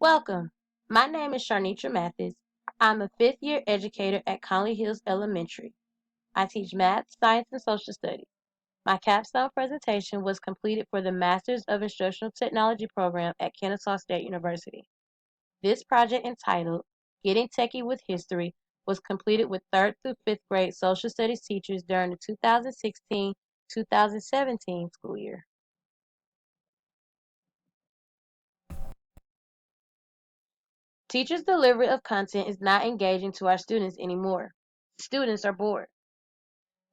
Welcome. My name is Sharnitra Mathis. I'm a fifth year educator at Conley Hills Elementary. I teach math, science, and social studies. My capstone presentation was completed for the Masters of Instructional Technology program at Kennesaw State University. This project, entitled Getting Techie with History, was completed with 3rd through 5th grade social studies teachers during the 2016-2017 school year. Teachers' delivery of content is not engaging to our students anymore. Students are bored.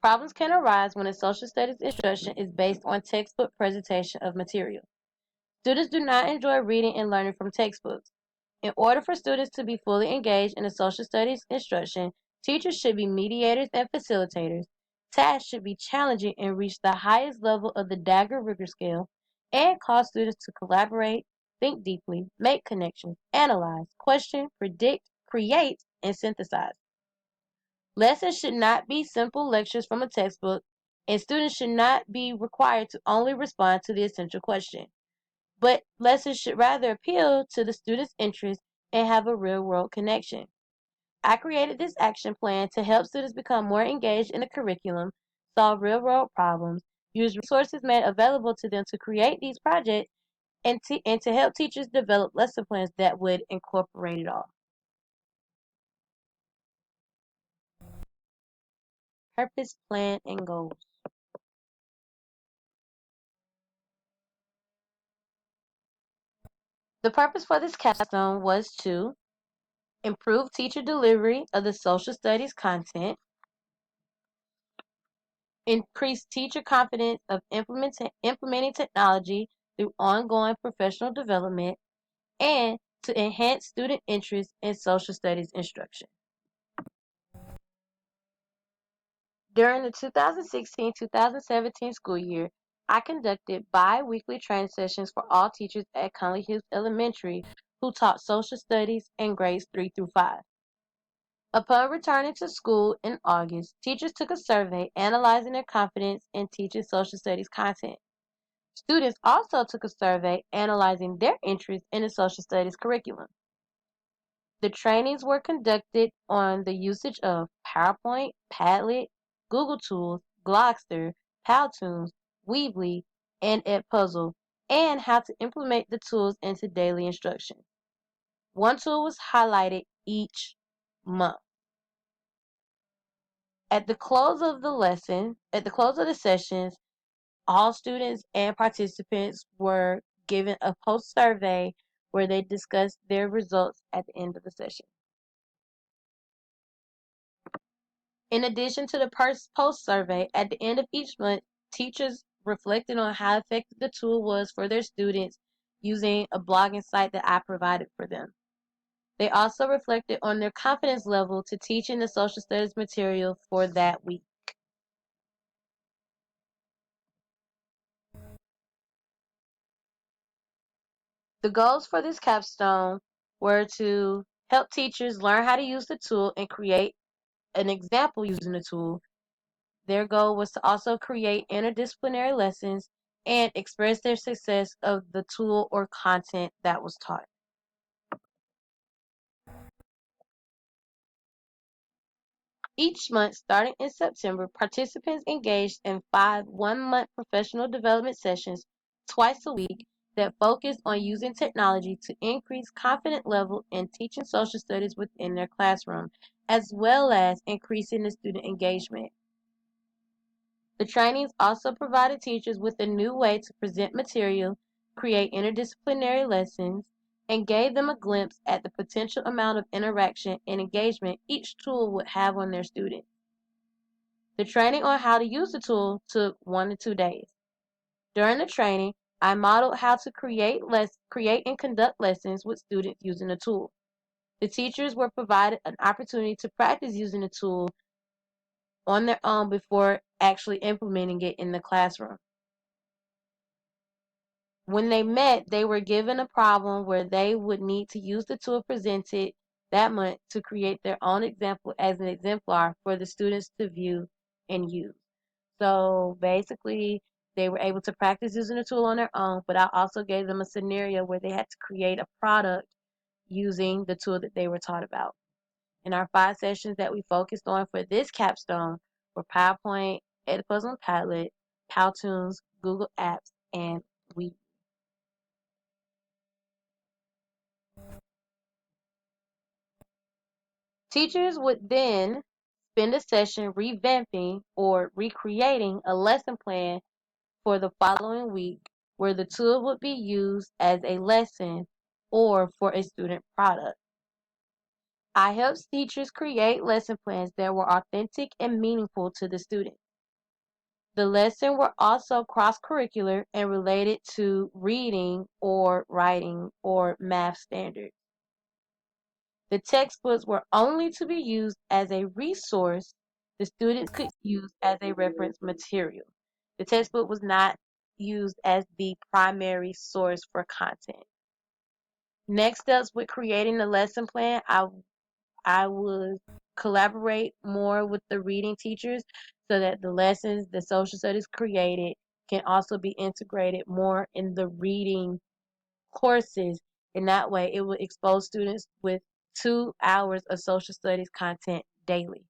Problems can arise when a social studies instruction is based on textbook presentation of material. Students do not enjoy reading and learning from textbooks. In order for students to be fully engaged in a social studies instruction, teachers should be mediators and facilitators. Tasks should be challenging and reach the highest level of the Dagger rigor scale, and cause students to collaborate, think deeply, make connections, analyze, question, predict, create, and synthesize. Lessons should not be simple lectures from a textbook, and students should not be required to only respond to the essential question. But lessons should rather appeal to the student's interest and have a real-world connection. I created this action plan to help students become more engaged in the curriculum, solve real-world problems, use resources made available to them to create these projects, and to help teachers develop lesson plans that would incorporate it all. Purpose, plan, and goals. The purpose for this capstone was to improve teacher delivery of the social studies content, increase teacher confidence of implementing technology through ongoing professional development, and to enhance student interest in social studies instruction. During the 2016-2017 school year, I conducted bi-weekly training sessions for all teachers at Conley Hills Elementary who taught social studies in grades 3 through 5. Upon returning to school in August, teachers took a survey analyzing their confidence in teaching social studies content. Students also took a survey analyzing their interest in the social studies curriculum. The trainings were conducted on the usage of PowerPoint, Padlet, Google Tools, Glogster, Powtoons, Weebly, and Edpuzzle, and how to implement the tools into daily instruction. One tool was highlighted each month. At the close of the sessions, all students and participants were given a post survey where they discussed their results at the end of the session. In addition to the post survey, at the end of each month, teachers reflected on how effective the tool was for their students using a blogging site that I provided for them. They also reflected on their confidence level to teaching the social studies material for that week. The goals for this capstone were to help teachers learn how to use the tool and create an example using the tool. Their goal was to also create interdisciplinary lessons and express their success of the tool or content that was taught. Each month, starting in September, participants engaged in 5 one-month professional development sessions twice a week that focused on using technology to increase confidence level in teaching social studies within their classroom, as well as increasing the student engagement. The trainings also provided teachers with a new way to present material, create interdisciplinary lessons, and gave them a glimpse at the potential amount of interaction and engagement each tool would have on their students. The training on how to use the tool took 1 to 2 days. During the training, I modeled how to create and conduct lessons with students using the tool. The teachers were provided an opportunity to practice using the tool on their own before actually implementing it in the classroom. When they met, they were given a problem where they would need to use the tool presented that month to create their own example as an exemplar for the students to view and use. So basically, they were able to practice using the tool on their own, but I also gave them a scenario where they had to create a product using the tool that they were taught about. In our 5 sessions that we focused on for this capstone were PowerPoint, Edpuzzle and Padlet, Powtoons, Google Apps, and we. Teachers would then spend a session revamping or recreating a lesson plan for the following week where the tool would be used as a lesson or for a student product. I helped teachers create lesson plans that were authentic and meaningful to the students. The lessons were also cross-curricular and related to reading or writing or math standards. The textbooks were only to be used as a resource the students could use as a reference material. The textbook was not used as the primary source for content. Next steps with creating the lesson plan, I would collaborate more with the reading teachers so that the lessons the social studies created can also be integrated more in the reading courses. In that way, it would expose students with 2 hours of social studies content daily.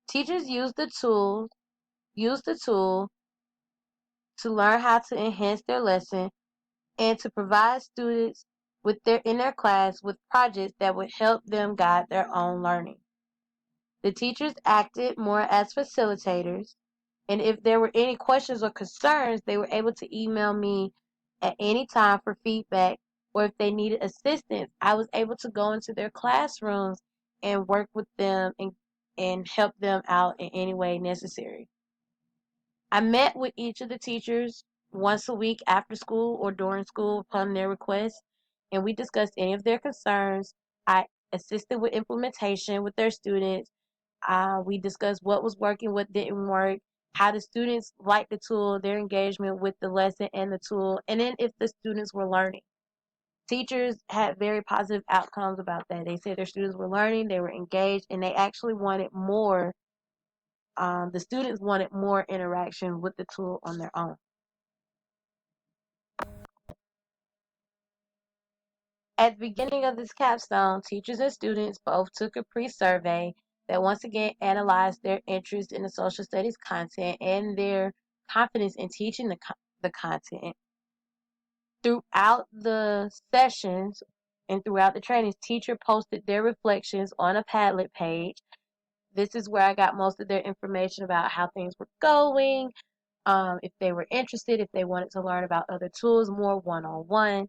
Teachers use the tool to learn how to enhance their lesson and to provide students in their class with projects that would help them guide their own learning. The teachers acted more as facilitators, and if there were any questions or concerns, they were able to email me at any time for feedback, or if they needed assistance, I was able to go into their classrooms and work with them and help them out in any way necessary. I met with each of the teachers once a week after school or during school upon their request, and we discussed any of their concerns. I assisted with implementation with their students. We discussed what was working, what didn't work, how the students liked the tool, their engagement with the lesson and the tool, and then if the students were learning. Teachers had very positive outcomes about that. They said their students were learning, they were engaged, and they actually wanted more. The students wanted more interaction with the tool on their own. At the beginning of this capstone, teachers and students both took a pre-survey that once again analyzed their interest in the social studies content and their confidence in teaching the content. Throughout the sessions and throughout the trainings, teacher posted their reflections on a Padlet page. This is where I got most of their information about how things were going, if they were interested, if they wanted to learn about other tools more one-on-one.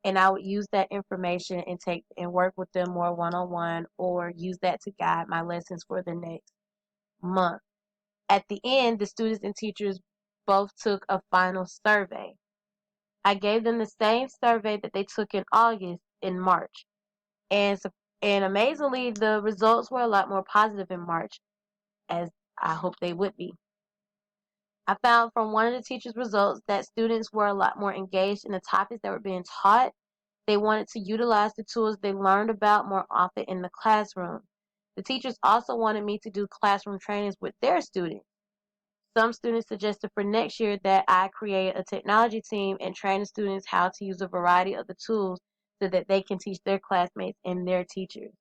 And I would use that information and work with them more one-on-one or use that to guide my lessons for the next month. At the end, the students and teachers both took a final survey. I gave them the same survey that they took in August in March. And, and amazingly, the results were a lot more positive in March, as I hope they would be. I found from one of the teachers' results that students were a lot more engaged in the topics that were being taught. They wanted to utilize the tools they learned about more often in the classroom. The teachers also wanted me to do classroom trainings with their students. Some students suggested for next year that I create a technology team and train the students how to use a variety of the tools so that they can teach their classmates and their teachers.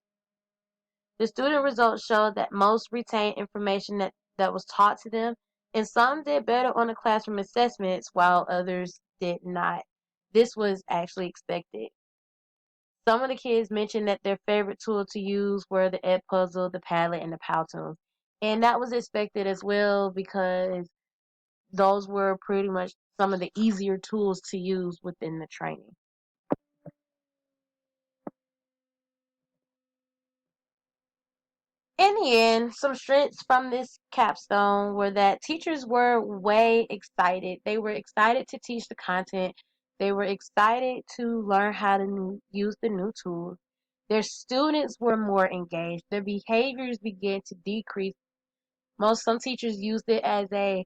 The student results showed that most retained information that was taught to them, and some did better on the classroom assessments while others did not. This was actually expected. Some of the kids mentioned that their favorite tool to use were the Edpuzzle, the Padlet, and the Powtoon. And that was expected as well because those were pretty much some of the easier tools to use within the training. In the end, some strengths from this capstone were that teachers were way excited. They were excited to teach the content. They were excited to learn how to use the new tools. Their students were more engaged. Their behaviors began to decrease. Some teachers used it as a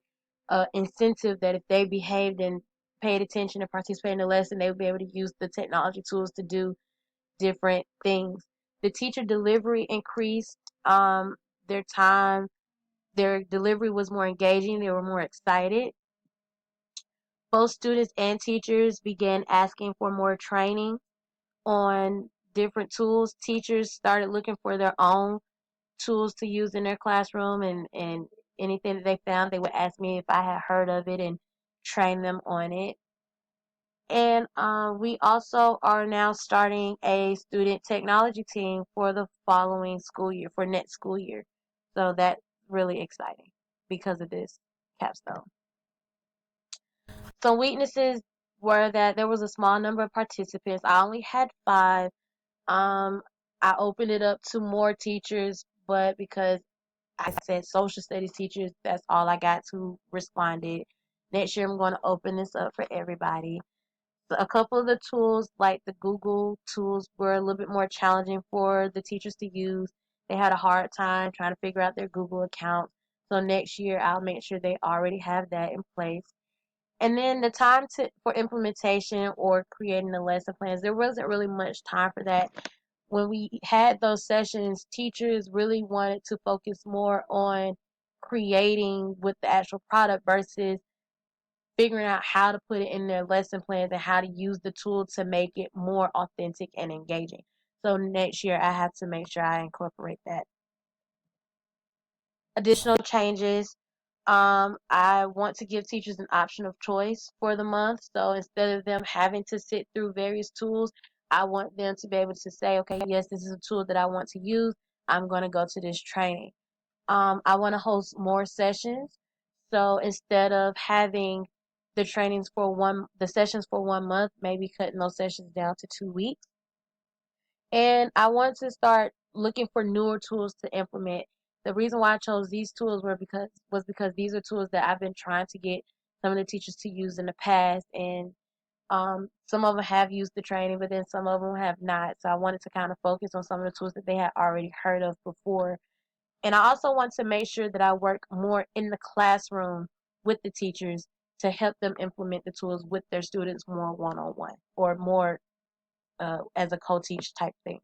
incentive that if they behaved and paid attention and participated in the lesson, they would be able to use the technology tools to do different things. The teacher delivery increased. Their delivery was more engaging. They were more excited. Both students and teachers began asking for more training on different tools. Teachers started looking for their own tools to use in their classroom, and anything that they found, they would ask me if I had heard of it and train them on it. And we also are now starting a student technology team for the following school year, for next school year. So that's really exciting because of this capstone. Some weaknesses were that there was a small number of participants. I only had 5. Um, I opened it up to more teachers, but because I said social studies teachers, that's all I got to responded. Next year, I'm going to open this up for everybody. So a couple of the tools, like the Google tools, were a little bit more challenging for the teachers to use. They had a hard time trying to figure out their Google account. So next year, I'll make sure they already have that in place. And then the time for implementation or creating the lesson plans, there wasn't really much time for that. When we had those sessions, teachers really wanted to focus more on creating with the actual product versus figuring out how to put it in their lesson plans and how to use the tool to make it more authentic and engaging. So next year, I have to make sure I incorporate that. Additional changes. I want to give teachers an option of choice for the month. So instead of them having to sit through various tools, I want them to be able to say, okay, yes, this is a tool that I want to use. I'm going to go to this training. I want to host more sessions. So instead of having the sessions for 1 month, maybe cutting those sessions down to 2 weeks. And I want to start looking for newer tools to implement. The reason why I chose these tools was because these are tools that I've been trying to get some of the teachers to use in the past, and some of them have used the training, but then some of them have not. So I wanted to kind of focus on some of the tools that they had already heard of before. And I also want to make sure that I work more in the classroom with the teachers to help them implement the tools with their students more one-on-one or more as a co-teach type thing.